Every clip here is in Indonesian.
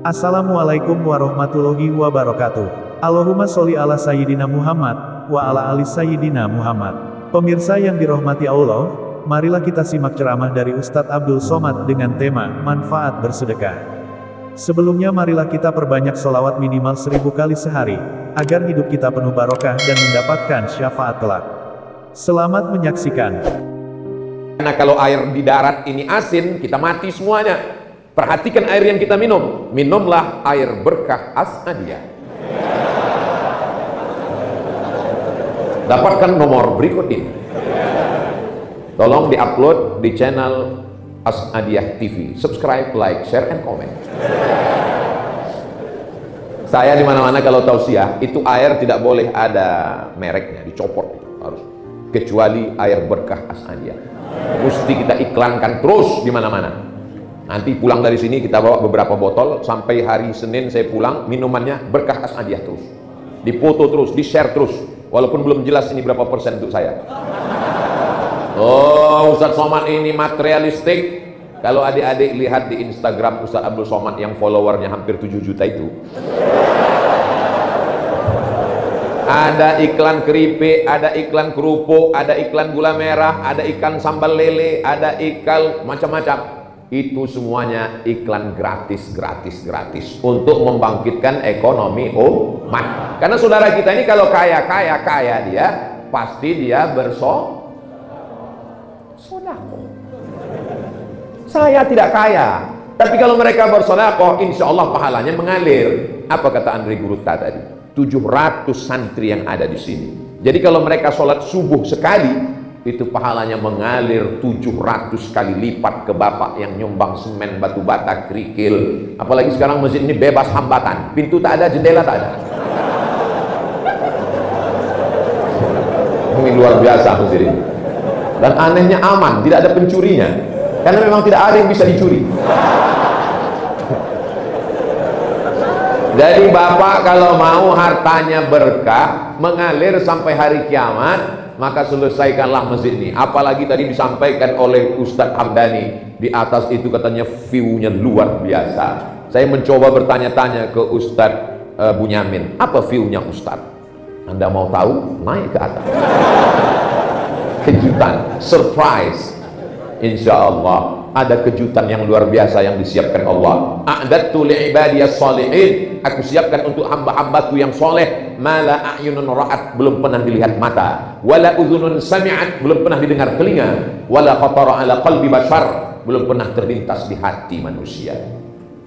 Assalamualaikum warahmatullahi wabarakatuh. Allahumma sholli ala Sayyidina Muhammad, wa ala ali Sayyidina Muhammad. Pemirsa yang dirahmati Allah, marilah kita simak ceramah dari Ustadz Abdul Somad dengan tema, manfaat bersedekah. Sebelumnya marilah kita perbanyak sholawat minimal 1000 kali sehari, agar hidup kita penuh barokah dan mendapatkan syafaat kelak. Selamat menyaksikan. Karena kalau air di darat ini asin, kita mati semuanya. Perhatikan air yang kita minum. Minumlah air berkah As-Adiyah. Dapatkan nomor berikut ini. Tolong diupload di channel As-Adiyah TV. Subscribe, like, share, and comment. Saya di mana-mana kalau tausiah, itu air tidak boleh ada mereknya, dicopot harus. Kecuali air berkah As-Adiyah. Mesti kita iklankan terus di mana-mana. Nanti pulang dari sini kita bawa beberapa botol, sampai hari Senin saya pulang, minumannya berkah As-Adiyah terus. Dipoto terus, di-share terus. Walaupun belum jelas ini berapa persen untuk saya. Oh, Ustadz Somad ini materialistik. Kalau adik-adik lihat di Instagram Ustadz Abdul Somad yang followernya hampir 7 juta itu. Ada iklan keripik, ada iklan kerupuk, ada iklan gula merah, ada ikan sambal lele, ada iklan macam-macam. Itu semuanya iklan gratis untuk membangkitkan ekonomi umat. Karena saudara kita ini kalau kaya dia, pasti dia bersodako. Saya tidak kaya, tapi kalau mereka bersodako, insya Allah pahalanya mengalir. Apa kata Andre Guruta tadi? 700 santri yang ada di sini. Jadi kalau mereka sholat subuh sekali, itu pahalanya mengalir 700 kali lipat ke bapak yang nyumbang semen, batu bata, kerikil. Apalagi sekarang masjid ini bebas hambatan, pintu tak ada, jendela tak ada. Ini luar biasa masjid ini. Dan anehnya aman, tidak ada pencurinya, karena memang tidak ada yang bisa dicuri. Jadi bapak kalau mau hartanya berkah mengalir sampai hari kiamat, maka selesaikanlah masjid ini. Apalagi tadi disampaikan oleh Ustadz Hamdani, di atas itu katanya view-nya luar biasa. Saya mencoba bertanya-tanya ke Ustadz Bunyamin, apa view-nya Ustadz? Anda mau tahu? Naik ke atas. Kejutan, surprise. Insya Allah ada kejutan yang luar biasa yang disiapkan Allah. A'dadtu li'ibadiyas shalihin, aku siapkan untuk hamba-hambaku yang soleh, mala a'yunun ra'at, belum pernah dilihat mata, wala udhunun sami'at, belum pernah didengar telinga, wala khatara ala qalbi bashar, belum pernah terlintas di hati manusia.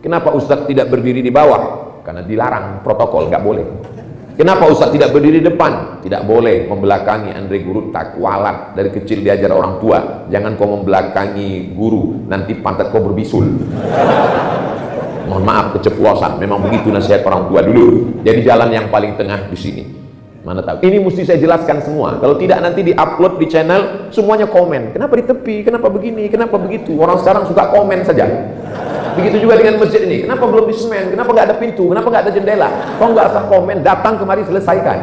Kenapa Ustadz tidak berdiri di bawah? Karena dilarang, protokol, nggak boleh. Kenapa Ustadz tidak berdiri di depan? Tidak boleh membelakangi Andre Guruta, kualat. Dari kecil diajar orang tua, jangan kau membelakangi guru, nanti pantat kau berbisul. Mohon maaf keceplosan, memang begitu nasihat orang tua dulu. Jadi jalan yang paling tengah di sini. Mana tahu? Ini mesti saya jelaskan semua. Kalau tidak nanti diupload di channel, semuanya komen. Kenapa di tepi? Kenapa begini? Kenapa begitu? Orang sekarang suka komen saja. Begitu juga dengan masjid ini. Kenapa belum di semen? Kenapa nggak ada pintu? Kenapa nggak ada jendela? Kau nggak usah komen, datang kemari selesaikan.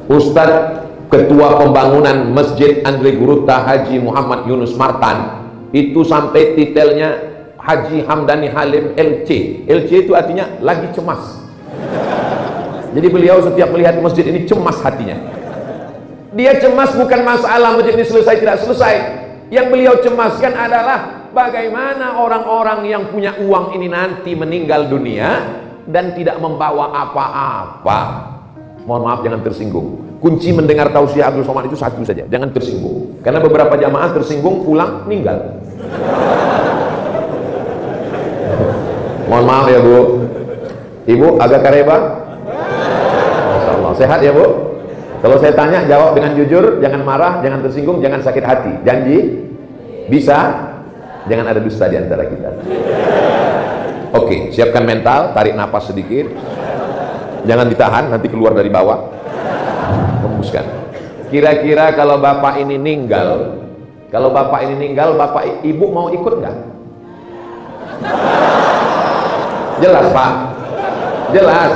Ustadz Ketua Pembangunan Masjid Andre Guruta Haji Muhammad Yunus Martan itu sampai titelnya Haji Hamdani Halim LC. LC itu artinya lagi cemas. Jadi beliau setiap melihat masjid ini cemas hatinya. Dia cemas bukan masalah masjid ini selesai tidak selesai. Yang beliau cemaskan adalah bagaimana orang-orang yang punya uang ini nanti meninggal dunia dan tidak membawa apa-apa. Mohon maaf, jangan tersinggung. Kunci mendengar tausiah Abdul Somad itu satu saja, jangan tersinggung. Karena beberapa jamaah tersinggung, pulang, meninggal. Mohon maaf ya Bu. Ibu agak kareba? Masya Allah. Sehat ya Bu? Kalau saya tanya, jawab dengan jujur, jangan marah, jangan tersinggung, jangan sakit hati. Janji? Bisa? Jangan ada dusta di antara kita. Oke, siapkan mental, tarik napas sedikit. Jangan ditahan, nanti keluar dari bawah. Hembuskan. Kira-kira kalau bapak ini meninggal, bapak ibu mau ikut nggak? Jelas Pak? Jelas?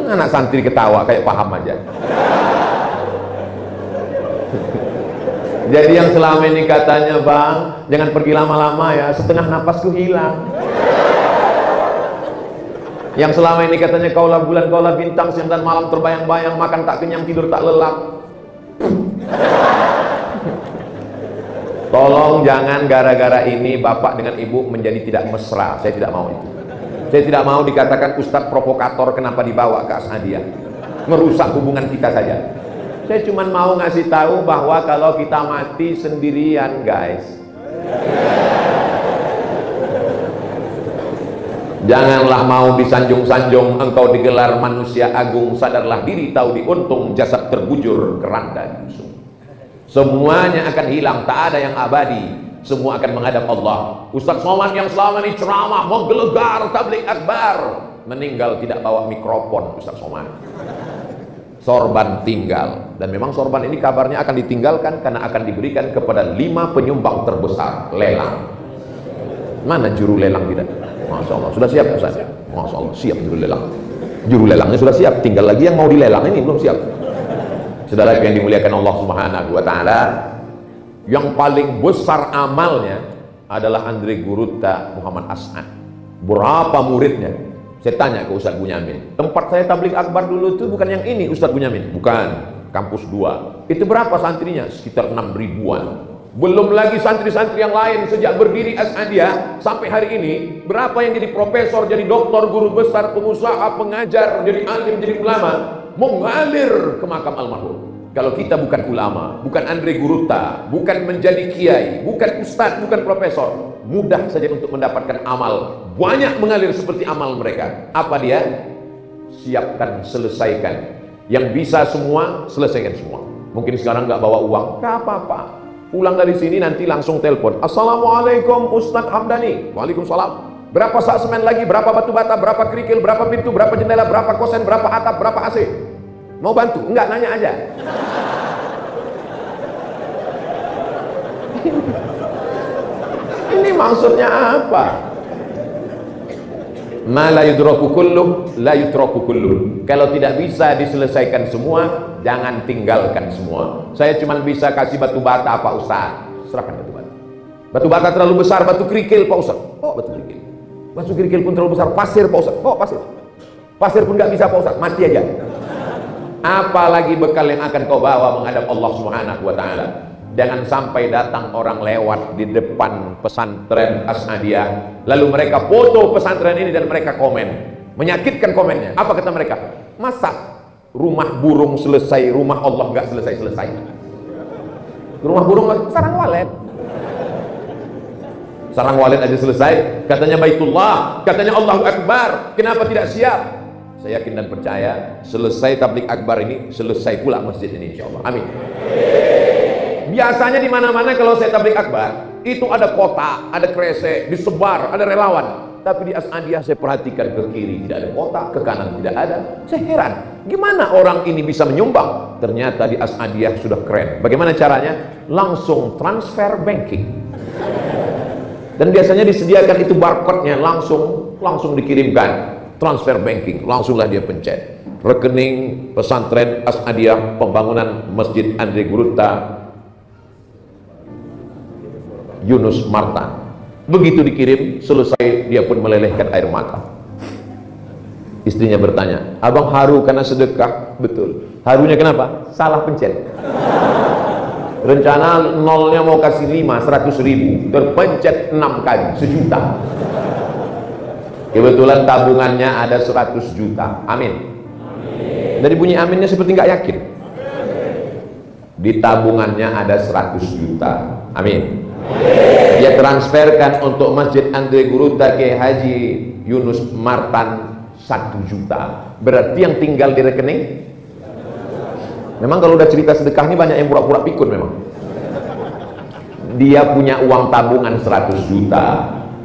Anak santri ketawa kayak paham aja. Jadi yang selama ini katanya, bang, jangan pergi lama-lama ya, setengah napasku hilang. Yang selama ini katanya, kaulah bulan, kaulah bintang, siang dan malam terbayang-bayang, makan tak kenyang, tidur tak lelap. Tolong jangan gara-gara ini bapak dengan ibu menjadi tidak mesra. Saya tidak mau itu. Saya tidak mau dikatakan ustadz provokator, kenapa dibawa ke As'adiyah, merusak hubungan kita saja. Saya cuma mau ngasih tahu bahwa kalau kita mati sendirian, guys, janganlah mau disanjung-sanjung engkau digelar manusia agung, sadarlah diri tahu diuntung, jasad terbujur keranda diusung. Semuanya akan hilang, tak ada yang abadi, semua akan menghadap Allah. Ustaz Somad yang selama ini ceramah menggelegar tabligh akbar, meninggal tidak bawa mikrofon. Ustaz Somad sorban tinggal, dan memang sorban ini kabarnya akan ditinggalkan karena akan diberikan kepada 5 penyumbang terbesar. Lelang, mana juru lelang kita? Masya Allah, sudah siap Ustaz? Masya Allah, siap juru lelang. Juru lelangnya sudah siap, tinggal lagi yang mau dilelang ini belum siap. Saudara yang dimuliakan Allah Subhanahu wa taala, yang paling besar amalnya adalah Andre Gurutta Muhammad As'ad. Berapa muridnya? Saya tanya ke Ustadz Bunyamin, tempat saya tabligh akbar dulu itu bukan yang ini Ustadz Bunyamin, bukan, kampus 2. Itu berapa santrinya? Sekitar 6 ribuan. Belum lagi santri-santri yang lain. Sejak berdiri As'adiyah sampai hari ini, berapa yang jadi profesor, jadi doktor, guru besar, pengusaha, pengajar, jadi alim, jadi ulama, mengalir ke makam almarhum. Kalau kita bukan ulama, bukan Andre Gurutta, bukan menjadi kiai, bukan ustadz, bukan profesor, mudah saja untuk mendapatkan amal. Banyak mengalir seperti amal mereka. Apa dia? Siapkan, selesaikan. Yang bisa semua, selesaikan semua. Mungkin sekarang nggak bawa uang, nggak apa-apa. Pulang dari sini nanti langsung telepon. Assalamualaikum Ustadz Hamdani. Waalaikumsalam. Berapa sak semen lagi? Berapa batu bata? Berapa kerikil? Berapa pintu? Berapa jendela? Berapa kosen? Berapa atap? Berapa AC? Mau bantu? Enggak, nanya aja. Ini maksudnya apa? Ma la yudraku kulluh, la yutraku kulluh. Kalau tidak bisa diselesaikan semua, jangan tinggalkan semua. Saya cuma bisa kasih batu bata Pak Ustaz, serahkan batu bata. Batu bata terlalu besar, batu kerikil Pak Ustaz, oh batu kerikil. Batu kerikil pun terlalu besar, pasir Pak Ustaz, oh pasir. Pasir pun nggak bisa Pak Ustaz, mati aja. Apalagi bekal yang akan kau bawa menghadap Allah Subhanahu wa taala. Jangan sampai datang orang lewat di depan pesantren As'adiyah, lalu mereka foto pesantren ini dan mereka komen, menyakitkan komennya. Apa kata mereka? Masa rumah burung selesai, rumah Allah nggak selesai-selesai? Rumah burung sarang walet, sarang walet aja selesai, katanya Baitullah, katanya Allahu Akbar, kenapa tidak siap? Saya yakin dan percaya, selesai tabligh akbar ini, selesai pula masjid ini insyaallah. Amin. Biasanya di mana-mana kalau saya tabligh akbar, itu ada kota, ada kresek, disebar, ada relawan. Tapi di As'adiyah saya perhatikan, ke kiri tidak ada kota, ke kanan tidak ada. Saya heran, gimana orang ini bisa menyumbang? Ternyata di As'adiyah sudah keren. Bagaimana caranya? Langsung transfer banking. Dan biasanya disediakan itu barcode-nya, langsung dikirimkan. Transfer banking, langsunglah dia pencet. Rekening pesantren As'adiyah, pembangunan Masjid Andre Gurutta Yunus Martan. Begitu dikirim, selesai dia pun melelehkan air mata. Istrinya bertanya, abang haru karena sedekah? Betul. Harunya kenapa? Salah pencet. Rencana nolnya mau kasih 5, 100.000, terpencet 6 kali, 1 juta. Kebetulan tabungannya ada 100 juta. Amin. Dari bunyi aminnya seperti nggak yakin. Di tabungannya ada 100 juta. Amin. Dia transferkan untuk Masjid Andre Gurutta Kiai Haji Yunus Martan 1 juta. Berarti yang tinggal di rekening, memang kalau udah cerita sedekah ini banyak yang pura-pura pikun memang. Dia punya uang tabungan 100 juta,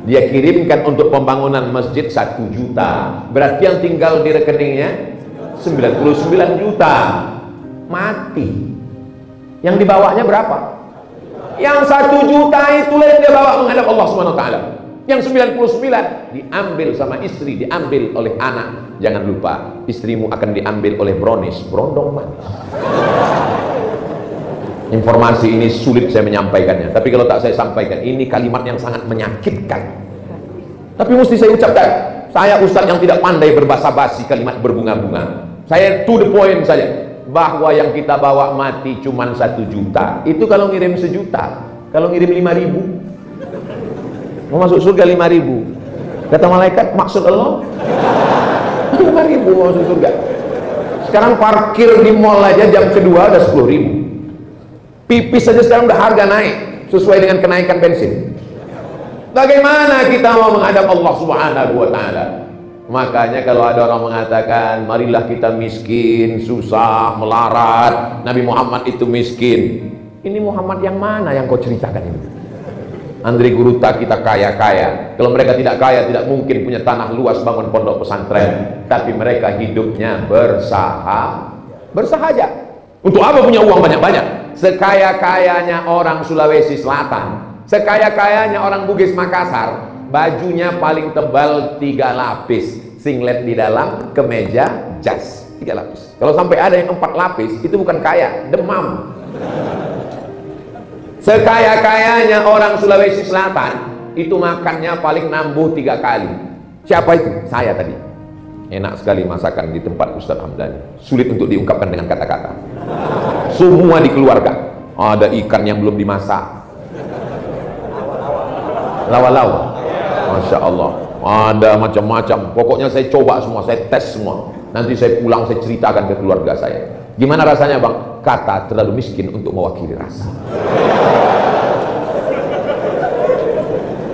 dia kirimkan untuk pembangunan masjid 1 juta. Berarti yang tinggal di rekeningnya 99 juta. Mati. Yang dibawanya berapa? Yang 1 juta itulah yang dia bawa menghadap Allah Subhanahu wa taala. Yang 99 diambil sama istri, diambil oleh anak. Jangan lupa, istrimu akan diambil oleh brownies, brondong manis. Informasi ini sulit saya menyampaikannya, tapi kalau tak saya sampaikan, ini kalimat yang sangat menyakitkan. Tapi mesti saya ucapkan. Saya ustadz yang tidak pandai berbahasa basi, kalimat berbunga-bunga. Saya to the point saja, bahwa yang kita bawa mati cuma 1 juta. Itu kalau ngirim 1 juta. Kalau ngirim 5.000, mau masuk surga 5.000. Kata malaikat, maksud Allah 5.000 mau masuk surga. Sekarang parkir di mall aja jam kedua udah 10.000. Pipis saja sekarang udah harga naik sesuai dengan kenaikan bensin. Bagaimana kita mau menghadap Allah Subhanahu wa ta'ala? Makanya kalau ada orang mengatakan marilah kita miskin, susah, melarat, Nabi Muhammad itu miskin. Ini Muhammad yang mana yang kau ceritakan ini? Andri Guruta kita kaya-kaya. Kalau mereka tidak kaya, tidak mungkin punya tanah luas bangun pondok pesantren. Tapi mereka hidupnya bersahaja. Untuk apa punya uang banyak-banyak? Sekaya-kayanya orang Sulawesi Selatan, sekaya-kayanya orang Bugis Makassar, bajunya paling tebal 3 lapis, singlet di dalam, kemeja, jas 3 lapis. Kalau sampai ada yang 4 lapis, itu bukan kaya, demam. Sekaya-kayanya orang Sulawesi Selatan, itu makannya paling nambah 3 kali. Siapa itu? Saya tadi. Enak sekali masakan di tempat Ustaz Hamdani, sulit untuk diungkapkan dengan kata-kata. Semua dikeluarkan. Ada ikan yang belum dimasak, lawa-lawa, Masya Allah, ada macam-macam. Pokoknya saya coba semua, saya tes semua. Nanti saya pulang, saya ceritakan ke keluarga saya. Gimana rasanya bang? Kata terlalu miskin untuk mewakili rasa.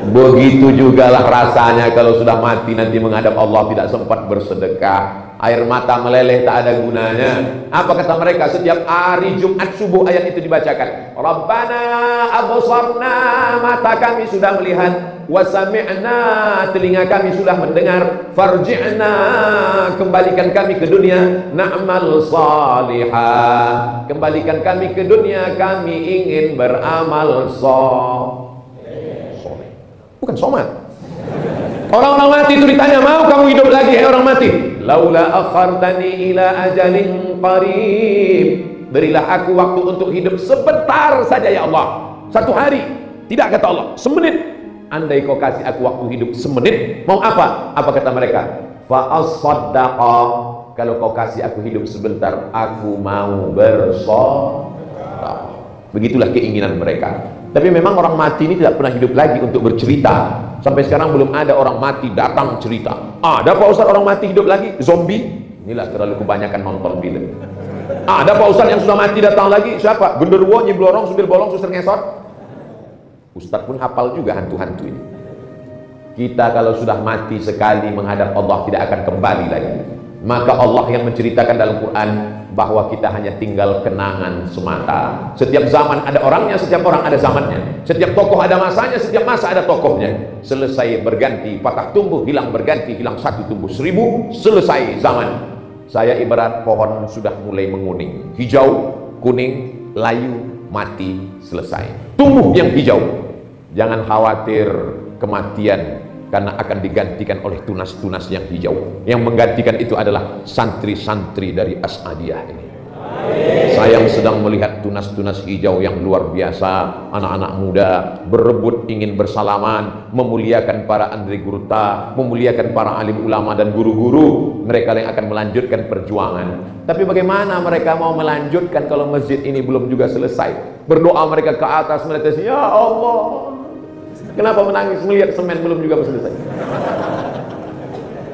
Begitu jugalah rasanya kalau sudah mati nanti menghadap Allah, tidak sempat bersedekah, air mata meleleh tak ada gunanya. Apa kata mereka? Setiap hari Jumat subuh ayat itu dibacakan. Rabbana absarna, mata kami sudah melihat, wa sami'na, telinga kami sudah mendengar, farji'na, kembalikan kami ke dunia, na'mal salihah, kembalikan kami ke dunia, kami ingin beramal soleh. Bukan somat. Orang-orang mati itu ditanya, mau kamu hidup lagi? Hai orang mati, laula akhartani ila ajalin qarib, berilah aku waktu untuk hidup sebentar saja ya Allah. 1 hari, tidak kata Allah, semenit. Andai kau kasih aku waktu hidup semenit, mau apa? Apa kata mereka? Fa as-saddaqa, kalau kau kasih aku hidup sebentar, aku mau bersedekah. Begitulah keinginan mereka. Tapi memang orang mati ini tidak pernah hidup lagi untuk bercerita. Sampai sekarang belum ada orang mati datang cerita. Ada Pak Ustadz orang mati hidup lagi? Zombie? Inilah terlalu kebanyakan nonton film. Ada Pak Ustadz yang sudah mati datang lagi? Siapa? Genderuwo, nyiblorong, supir bolong, suster ngesot. Ustadz pun hafal juga hantu-hantu ini. Kita kalau sudah mati sekali menghadap Allah tidak akan kembali lagi. Maka Allah yang menceritakan dalam Quran bahwa kita hanya tinggal kenangan semata. Setiap zaman ada orangnya, setiap orang ada zamannya. Setiap tokoh ada masanya, setiap masa ada tokohnya. Selesai berganti, patah tumbuh, hilang berganti, hilang 1 tumbuh 1000, selesai zaman. Saya ibarat pohon sudah mulai menguning, hijau, kuning, layu, mati, selesai. Tumbuh yang hijau. Jangan khawatir kematian, karena akan digantikan oleh tunas-tunas yang hijau. Yang menggantikan itu adalah santri-santri dari As'adiyah ini. Saya yang sedang melihat tunas-tunas hijau yang luar biasa. Anak-anak muda berebut ingin bersalaman, memuliakan para Andri Guruta, memuliakan para alim ulama dan guru-guru. Mereka yang akan melanjutkan perjuangan. Tapi bagaimana mereka mau melanjutkan kalau masjid ini belum juga selesai? Berdoa mereka ke atas, mereka ya Allah, kenapa menangis melihat semen belum juga selesai?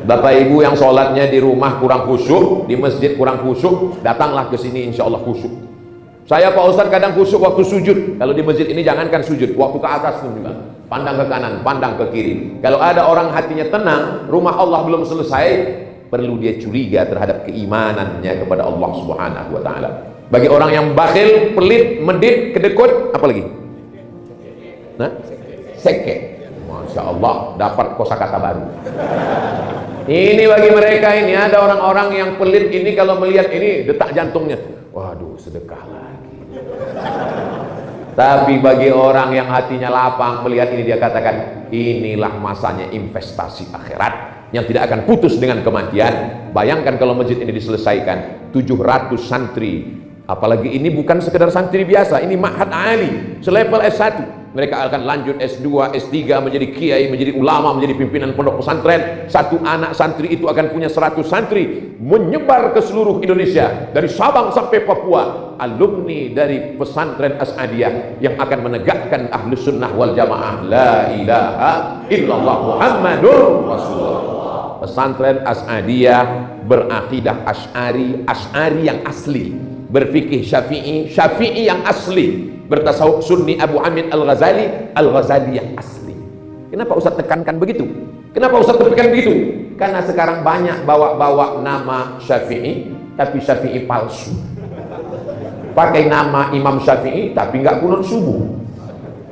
Bapak ibu yang sholatnya di rumah kurang khusyuk, di masjid kurang khusyuk, datanglah ke sini insya Allah khusyuk. Saya Pak Ustadz kadang khusyuk waktu sujud. Kalau di masjid ini jangankan sujud, waktu ke atas pun juga. Pandang ke kanan, pandang ke kiri. Kalau ada orang hatinya tenang, rumah Allah belum selesai, perlu dia curiga terhadap keimanannya kepada Allah Subhanahu wa ta'ala. Bagi orang yang bakhil, pelit, medit, kedekut, apa lagi? Nah? Seke. Masya Allah, dapat kosakata baru. Ini bagi mereka ini, ada orang-orang yang pelit ini kalau melihat ini detak jantungnya, waduh sedekah lagi. Tapi bagi orang yang hatinya lapang melihat ini, dia katakan inilah masanya investasi akhirat yang tidak akan putus dengan kematian. Bayangkan kalau masjid ini diselesaikan, 700 santri Apalagi ini bukan sekedar santri biasa, ini ma'had ali, selevel S1. Mereka akan lanjut S2, S3, menjadi kiai, menjadi ulama, menjadi pimpinan pondok pesantren. Satu anak santri itu akan punya 100 santri, menyebar ke seluruh Indonesia, dari Sabang sampai Papua. Alumni dari pesantren As'adiyah yang akan menegakkan Ahlus Sunnah wal Jamaah, la ilaha illallah Muhammadur Rasulullah. Pesantren As'adiyah berakidah Asy'ari, Asy'ari yang asli, berfikih Syafi'i, Syafi'i yang asli, bertasawuf Sunni Abu Hamid Al-Ghazali, Al-Ghazali yang asli. Kenapa Ustaz tekankan begitu? Kenapa Ustaz tekankan begitu? Karena sekarang banyak bawa-bawa nama Syafi'i, tapi Syafi'i palsu. Pakai nama Imam Syafi'i, tapi nggak kunut subuh.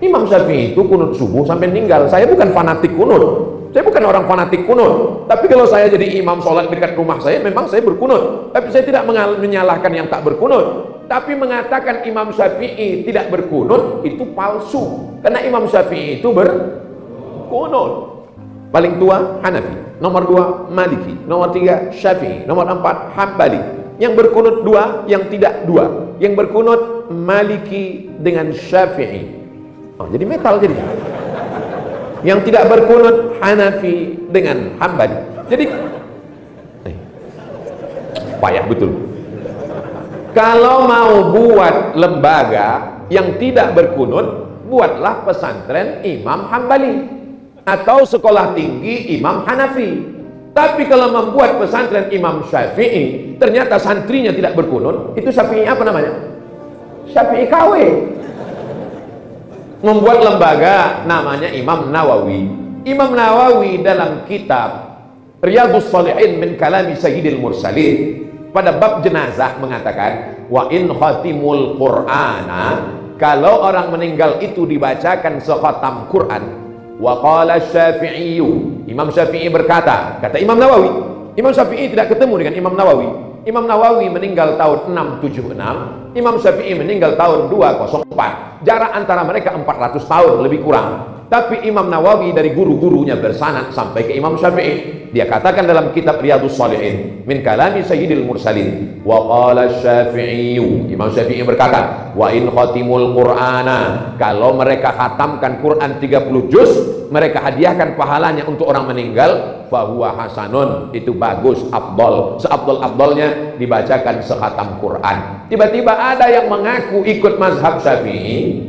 Imam Syafi'i itu kunut subuh sampai meninggal. Saya bukan fanatik kunut. Saya bukan orang fanatik kunut, tapi kalau saya jadi imam sholat dekat rumah saya, memang saya berkunut. Tapi saya tidak menyalahkan yang tak berkunut. Tapi mengatakan Imam Syafi'i tidak berkunut, itu palsu. Karena Imam Syafi'i itu berkunut. Paling tua Hanafi, nomor 2 Maliki, nomor 3 Syafi'i, nomor 4 Hambali. Yang berkunut 2, yang tidak 2. Yang berkunut Maliki dengan Syafi'i. Oh, jadi metal jadinya. Yang tidak berkunut Hanafi dengan Hambali. Jadi payah betul. Kalau mau buat lembaga yang tidak berkunut, buatlah pesantren Imam Hambali atau sekolah tinggi Imam Hanafi. Tapi kalau membuat pesantren Imam Syafi'i, ternyata santrinya tidak berkunut, itu Syafi'i apa namanya? Syafi'i KW. Membuat lembaga namanya Imam Nawawi. Imam Nawawi dalam kitab Riyadhus Shalihin min kalami Sayyidil Mursalin pada bab jenazah mengatakan, wa in khatimul Qur'ana, kalau orang meninggal itu dibacakan sekhatam Quran. Wa qala Syafi'i, Imam Syafi'i berkata, kata Imam Nawawi. Imam Syafi'i tidak ketemu dengan Imam Nawawi. Imam Nawawi meninggal tahun 676, Imam Syafi'i meninggal tahun 204. Jarak antara mereka 400 tahun lebih kurang. Tapi Imam Nawawi dari guru-gurunya bersanad sampai ke Imam Syafi'i. Dia katakan dalam kitab Riyadhus Shalihin min kalami Sayyidil Mursalin, wa qala Syafi'i, Imam Syafi'i berkata, wa in khatimul Qur'ana, kalau mereka khatamkan Quran 30 juz, mereka hadiahkan pahalanya untuk orang meninggal, fahuwa hasanun, itu bagus, afdol, seafdol-afdolnya dibacakan sekhatam Quran. Tiba-tiba ada yang mengaku ikut mazhab Syafi'i,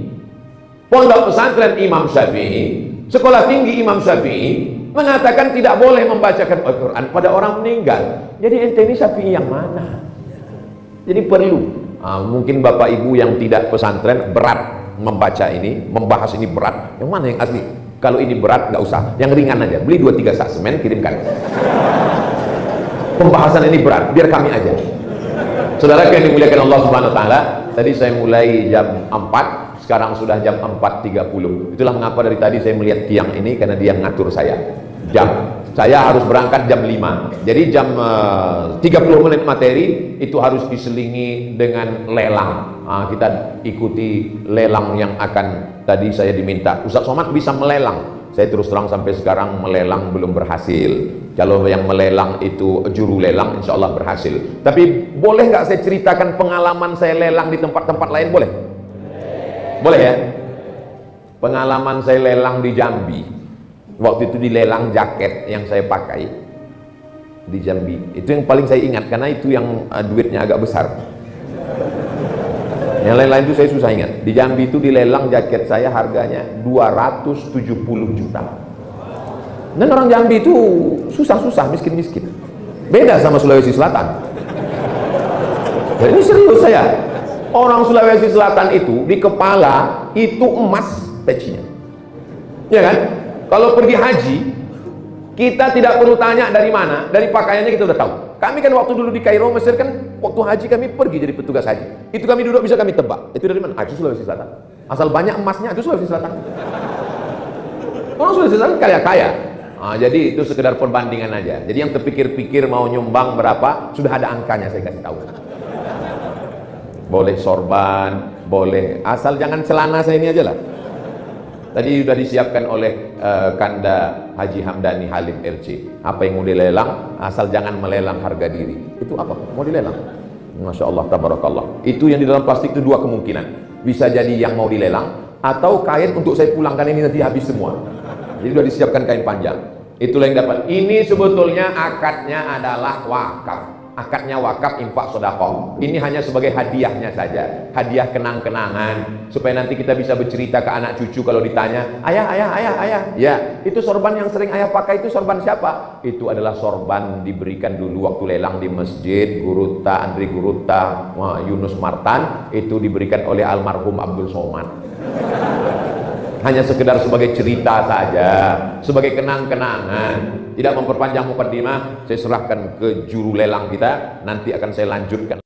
pondok pesantren Imam Syafi'i, sekolah tinggi Imam Syafi'i, mengatakan tidak boleh membacakan Al-Quran pada orang meninggal. Jadi ente ini Syafi'i yang mana? Jadi perlu mungkin bapak ibu yang tidak pesantren berat membaca ini, membahas ini berat. Yang mana yang asli? Kalau ini berat nggak usah, yang ringan aja. Beli 2-3 sak semen, kirimkan. Pembahasan ini berat, biar kami aja. Saudara yang dimuliakan Allah Subhanahu Wa Taala, tadi saya mulai jam 4, sekarang sudah jam 4.30. Itulah mengapa dari tadi saya melihat tiang ini, karena dia ngatur saya. Saya harus berangkat jam 5. Jadi jam 30 menit materi itu harus diselingi dengan lelang. Kita ikuti lelang yang akan, tadi saya diminta Ustaz Somad bisa melelang. Saya terus terang sampai sekarang melelang belum berhasil. Kalau yang melelang itu juru lelang, insya Allah berhasil. Tapi boleh nggak saya ceritakan pengalaman saya lelang di tempat-tempat lain? Boleh? Boleh ya? Pengalaman saya lelang di Jambi. Waktu itu dilelang jaket yang saya pakai di Jambi. Itu yang paling saya ingat, karena itu yang duitnya agak besar. Yang lain-lain itu saya susah ingat. Di Jambi itu dilelang jaket saya harganya 270 juta. Dan orang Jambi itu susah-susah, miskin-miskin. Beda sama Sulawesi Selatan. Dan ini serius saya. Orang Sulawesi Selatan itu di kepala itu emas pecinya. Ya kan? Kalau pergi haji, kita tidak perlu tanya dari mana, dari pakaiannya kita udah tahu. Kami kan waktu dulu di Kairo, Mesir kan, waktu haji kami pergi jadi petugas haji. Itu kami duduk bisa kami tebak. Itu dari mana? Itu Sulawesi Selatan. Asal banyak emasnya, itu Sulawesi Selatan. Orang Sulawesi Selatan kaya-kaya. Jadi itu sekedar perbandingan aja. Jadi yang terpikir-pikir mau nyumbang berapa, sudah ada angkanya saya kasih tahu. Boleh sorban, boleh, asal jangan celana saya ini aja lah. Tadi sudah disiapkan oleh Kanda Haji Hamdani Halim RC. Apa yang mau dilelang, asal jangan melelang harga diri. Itu apa? Mau dilelang? Masya Allah, tabarakallah. Itu yang di dalam plastik itu dua kemungkinan. Bisa jadi yang mau dilelang, atau kain untuk saya pulangkan ini nanti habis semua. Jadi sudah disiapkan kain panjang. Itulah yang dapat. Ini sebetulnya akadnya adalah wakaf. Akadnya wakaf, infak, sedekah. Ini hanya sebagai hadiahnya saja, hadiah kenang-kenangan, supaya nanti kita bisa bercerita ke anak cucu kalau ditanya, ayah, ya, itu sorban yang sering ayah pakai itu sorban siapa? Itu adalah sorban diberikan dulu waktu lelang di masjid, Guruta, Andri Guruta, Yunus Martan, itu diberikan oleh almarhum Abdul Somad. Hanya sekedar sebagai cerita saja, sebagai kenang-kenangan. Tidak memperpanjang mukadimah, saya serahkan ke juru lelang kita, nanti akan saya lanjutkan.